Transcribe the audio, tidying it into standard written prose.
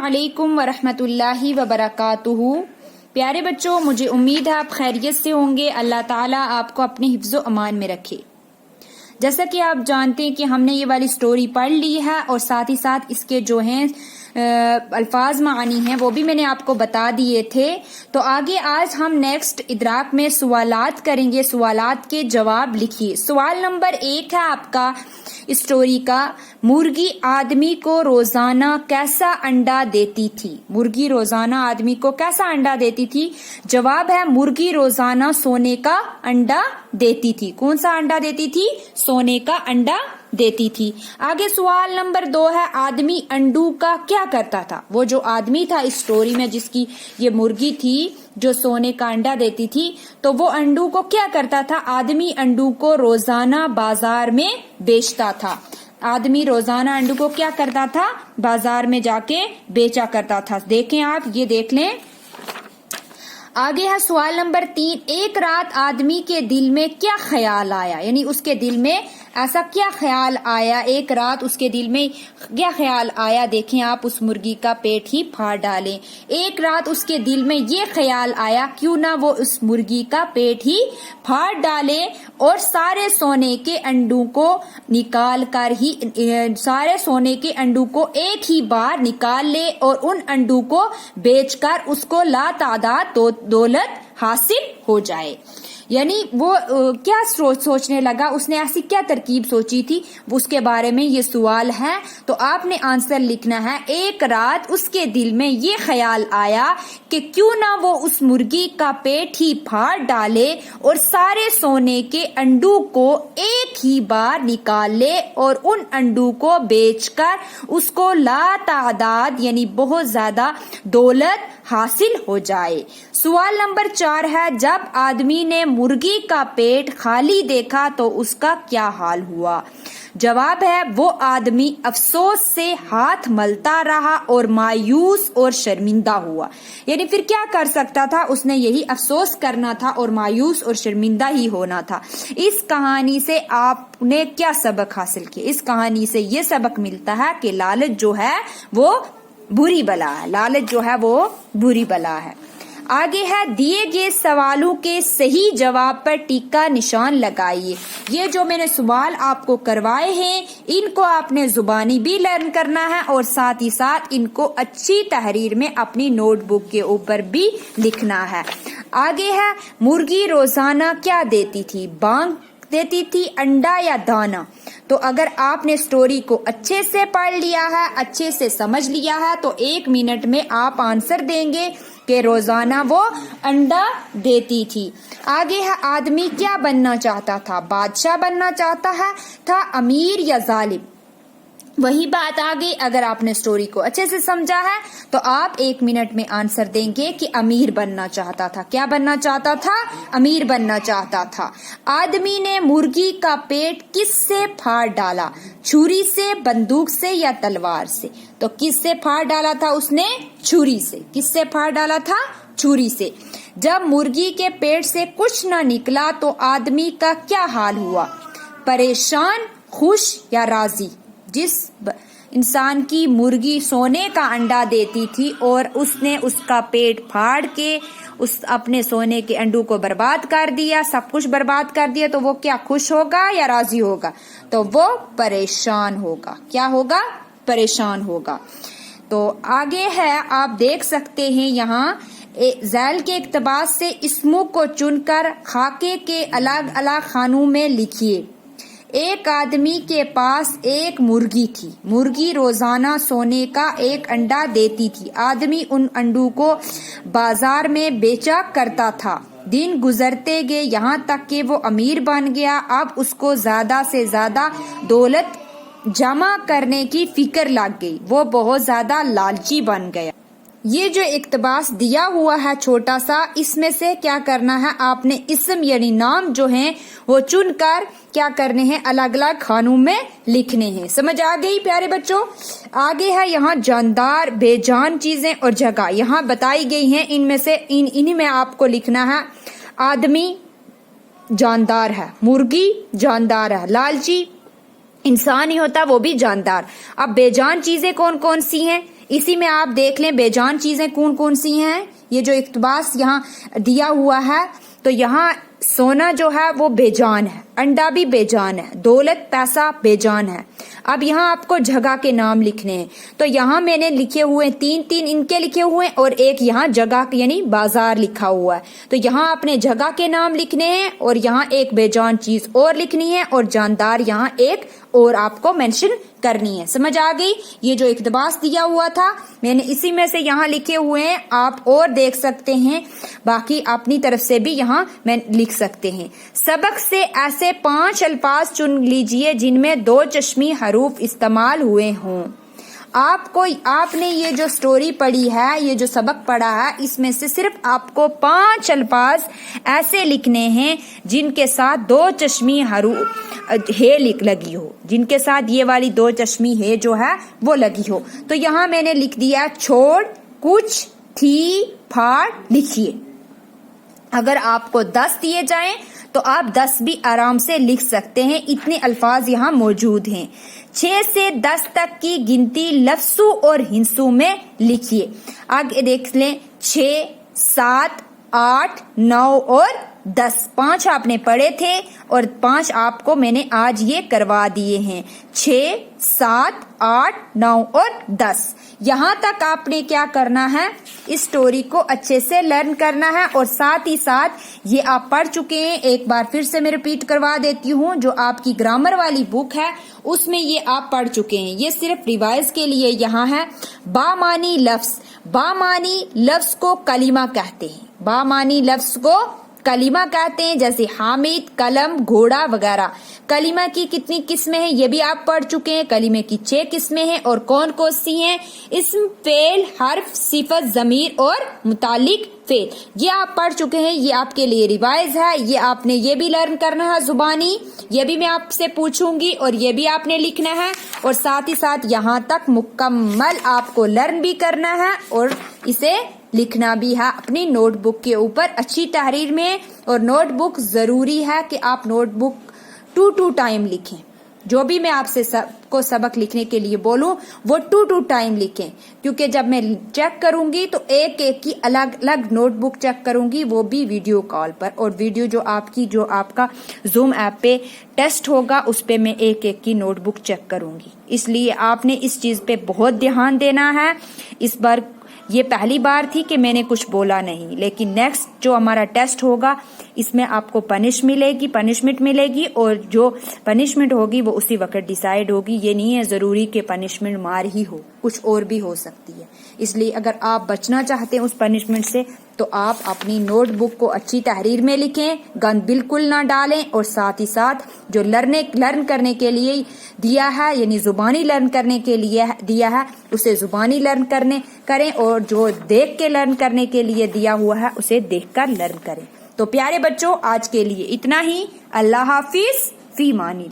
अस्सलामुअलैकुम वरहमतुल्लाहि वबरकातुहू। प्यारे बच्चों, मुझे उम्मीद है आप खैरियत से होंगे। अल्लाह ताला आपको अपने हिफ्ज़ो अमान में रखे। जैसा कि आप जानते हैं कि हमने ये वाली स्टोरी पढ़ ली है और साथ ही साथ इसके जो हैं अल्फाज मानी हैं वो भी मैंने आपको बता दिए थे। तो आगे आज हम नेक्स्ट इदराक में सवालात करेंगे। सवालात के जवाब लिखिए। सवाल नंबर 1 है आपका स्टोरी का, मुर्गी आदमी को रोजाना कैसा अंडा देती थी? मुर्गी रोजाना आदमी को कैसा अंडा देती थी? जवाब है मुर्गी रोजाना सोने का अंडा देती थी। कौन सा अंडा देती थी? सोने का अंडा देती थी। आगे सवाल नंबर 2 है, आदमी अंडू का क्या करता था? वो जो आदमी था इस स्टोरी में, जिसकी ये मुर्गी थी जो सोने का अंडा देती थी, तो वो अंडू को क्या करता था? आदमी अंडू को रोजाना बाजार में बेचता था। आदमी रोजाना अंडू को क्या करता था? बाजार में जाके बेचा करता था। देखें आप, ये देख लें। आगे है सवाल नंबर 3, एक रात आदमी के दिल में क्या ख्याल आया? यानी उसके दिल में ऐसा क्या ख्याल आया? एक रात उसके दिल में क्या ख्याल आया? देखें आप, उस मुर्गी का पेट ही फाड़ डालें। एक रात उसके दिल में ये ख्याल आया, क्यों ना वो उस मुर्गी का पेट ही फाड़ डाले और सारे सोने के अंडों को निकाल कर ही सारे सोने के अंडों को एक ही बार निकाल ले और उन अंडों को बेचकर उसको लातादाद दौलत हासिल हो जाए। यानी वो क्या सोचने लगा, उसने ऐसी क्या तरकीब सोची थी, उसके बारे में ये सवाल है। तो आपने आंसर लिखना है, एक रात उसके दिल में ये ख्याल आया कि क्यों ना वो उस मुर्गी का पेट ही फाड़ डाले और सारे सोने के अंडों को एक ही बार निकाल ले और उन अंडों को बेचकर उसको लातादाद यानी बहुत ज्यादा दौलत हासिल हो जाए। सवाल नंबर 4 है, जब आदमी ने मुर्गी का पेट खाली देखा तो उसका क्या हाल हुआ? जवाब है वो आदमी अफसोस से हाथ मलता रहा और मायूस और शर्मिंदा हुआ। यानी फिर क्या कर सकता था? उसने यही अफसोस करना था और मायूस और शर्मिंदा ही होना था। इस कहानी से आपने क्या सबक हासिल किया? इस कहानी से ये सबक मिलता है कि लालच जो है वो बुरी बला है। लालच जो है वो बुरी बला है। आगे है, दिए गए सवालों के सही जवाब पर टिक्का निशान लगाइए। ये जो मैंने सवाल आपको करवाए हैं, इनको आपने जुबानी भी लर्न करना है और साथ ही साथ इनको अच्छी तहरीर में अपनी नोटबुक के ऊपर भी लिखना है। आगे है, मुर्गी रोजाना क्या देती थी? बांग देती थी, अंडा या दाना? तो अगर आपने स्टोरी को अच्छे से पढ़ लिया है, अच्छे से समझ लिया है, तो 1 मिनट में आप आंसर देंगे कि रोजाना वो अंडा देती थी। आगे है, आदमी क्या बनना चाहता था? बादशाह बनना चाहता है था, अमीर या जालिम? वही बात आ गई। अगर आपने स्टोरी को अच्छे से समझा है तो आप 1 मिनट में आंसर देंगे कि अमीर बनना चाहता था। क्या बनना चाहता था? अमीर बनना चाहता था। आदमी ने मुर्गी का पेट किससे फाड़ डाला? छुरी से, बंदूक से या तलवार से? तो किससे फाड़ डाला था उसने? छुरी से। किससे फाड़ डाला था? छुरी से। जब मुर्गी के पेट से कुछ न निकला तो आदमी का क्या हाल हुआ? परेशान, खुश या राजी? जिस इंसान की मुर्गी सोने का अंडा देती थी और उसने उसका पेट फाड़ के उस अपने सोने के अंडों को बर्बाद कर दिया, सब कुछ बर्बाद कर दिया, तो वो क्या खुश होगा या राजी होगा? तो वो परेशान होगा। क्या होगा? परेशान होगा। तो आगे है, आप देख सकते हैं यहाँ झैल के इक्तबास से इस्मों को चुनकर खाके के अलग अलग खानों में लिखिए। एक आदमी के पास एक मुर्गी थी। मुर्गी रोजाना सोने का एक अंडा देती थी। आदमी उन अंडों को बाजार में बेचा करता था। दिन गुजरते गए यहाँ तक कि वो अमीर बन गया। अब उसको ज्यादा से ज्यादा दौलत जमा करने की फिक्र लग गई। वो बहुत ज्यादा लालची बन गया। ये जो इक्तबास दिया हुआ है छोटा सा, इसमें से क्या करना है आपने? इस्म यानी नाम जो हैं वो चुनकर क्या करने हैं? अलग अलग खानों में लिखने हैं। समझ आ गई प्यारे बच्चों? आगे है यहाँ जानदार, बेजान चीजें और जगह यहाँ बताई गई हैं। इनमें से इन्हीं में आपको लिखना है। आदमी जानदार है, मुर्गी जानदार है, लालची इंसान ही होता वो भी जानदार। अब बेजान चीजें कौन कौन सी हैं? इसी में आप देख लें बेजान चीजें कौन कौन सी हैं। ये जो इक्तबास यहाँ दिया हुआ है, तो यहाँ सोना जो है वो बेजान है, अंडा भी बेजान है, दौलत पैसा बेजान है। अब यहाँ आपको जगह के नाम लिखने हैं, तो यहाँ मैंने लिखे हुए तीन इनके लिखे हुए हैं और एक यहाँ जगह यानी बाजार लिखा हुआ है। तो यहाँ आपने जगह के नाम लिखने हैं और यहाँ एक बेजान चीज और लिखनी है और जानदार यहाँ एक और आपको मेंशन करनी है। समझ आ गई? ये जो इक्तबास दिया हुआ था मैंने इसी में से यहाँ लिखे हुए हैं, आप और देख सकते हैं, बाकी अपनी तरफ से भी यहाँ मैं लिख सकते हैं। सबक से ऐसे 5 अल्फाज चुन लीजिए जिनमें 2 चश्मी हरूफ इस्तेमाल हुए हों। आपने ये जो स्टोरी पढ़ी है, ये जो सबक पढ़ा है, इसमें से सिर्फ आपको 5 अल्फाज ऐसे लिखने हैं जिनके साथ 2 चश्मी हरूफ है लगी हो, जिनके साथ ये वाली 2 चश्मी है जो है वो लगी हो। तो यहाँ मैंने लिख दिया छोड़, कुछ, थी, फाड़ लिखिए। अगर आपको 10 दिए जाएं तो आप 10 भी आराम से लिख सकते हैं, इतने अल्फाज यहाँ मौजूद हैं। 6 से 10 तक की गिनती लफ्सू और हिंसू में लिखिए। आगे देख लें, 6, 7, 8, 9 और 10। 5 आपने पढ़े थे और 5 आपको मैंने आज ये करवा दिए हैं। 6, 7, 8, 9 और 10। यहाँ तक आपने क्या करना है, इस स्टोरी को अच्छे से लर्न करना है और साथ ही साथ ये आप पढ़ चुके हैं। एक बार फिर से मैं रिपीट करवा देती हूँ, जो आपकी ग्रामर वाली बुक है उसमें ये आप पढ़ चुके हैं। ये सिर्फ रिवाइज के लिए यहाँ है। बामानी लफ्ज, बामानी लफ्ज को कलीमा कहते हैं। बामानी लफ्ज को कलीमा कहते हैं, जैसे हामिद, कलम, घोड़ा वगैरह। कलीमा की कितनी किस्में हैं ये भी आप पढ़ चुके हैं। कलीमे की 6 किस्में हैं और कौन कौन सी हैं? इस्म, फेल, हर्फ, सिफत, जमीर और मुतालिक फेल। ये आप पढ़ चुके हैं, ये आपके लिए रिवाइज है। ये आपने ये भी लर्न करना है जुबानी, ये भी मैं आपसे पूछूंगी और ये भी आपने लिखना है और साथ ही साथ यहाँ तक मुकम्मल आपको लर्न भी करना है और इसे लिखना भी है अपनी नोटबुक के ऊपर अच्छी तहरीर में। और नोटबुक जरूरी है कि आप नोटबुक 2 टाइम लिखें। जो भी मैं आपसे सबको सबक लिखने के लिए बोलूं वो 2 टाइम लिखें, क्योंकि जब मैं चेक करूंगी तो एक की अलग अलग नोटबुक चेक करूंगी, वो भी वीडियो कॉल पर। और वीडियो जो आपका जूम ऐप पे टेस्ट होगा उस पे मैं एक की नोटबुक चेक करूंगी। इसलिए आपने इस चीज पे बहुत ध्यान देना है। इस बार ये पहली बार थी कि मैंने कुछ बोला नहीं, लेकिन नेक्स्ट जो हमारा टेस्ट होगा इसमें आपको पनिशमेंट मिलेगी और जो पनिशमेंट होगी वो उसी वक्त डिसाइड होगी। ये नहीं है जरूरी कि पनिशमेंट मार ही हो, कुछ और भी हो सकती है। इसलिए अगर आप बचना चाहते हैं उस पनिशमेंट से तो आप अपनी नोटबुक को अच्छी तहरीर में लिखें, गंद बिल्कुल ना डालें और साथ ही साथ जो लर्न करने के लिए दिया है यानी जुबानी लर्न करने के लिए दिया है उसे जुबानी लर्न करें और जो देख के लर्न करने के लिए दिया हुआ है उसे देखकर लर्न करें। तो प्यारे बच्चों आज के लिए इतना ही। अल्लाह हाफिज, फी मानी।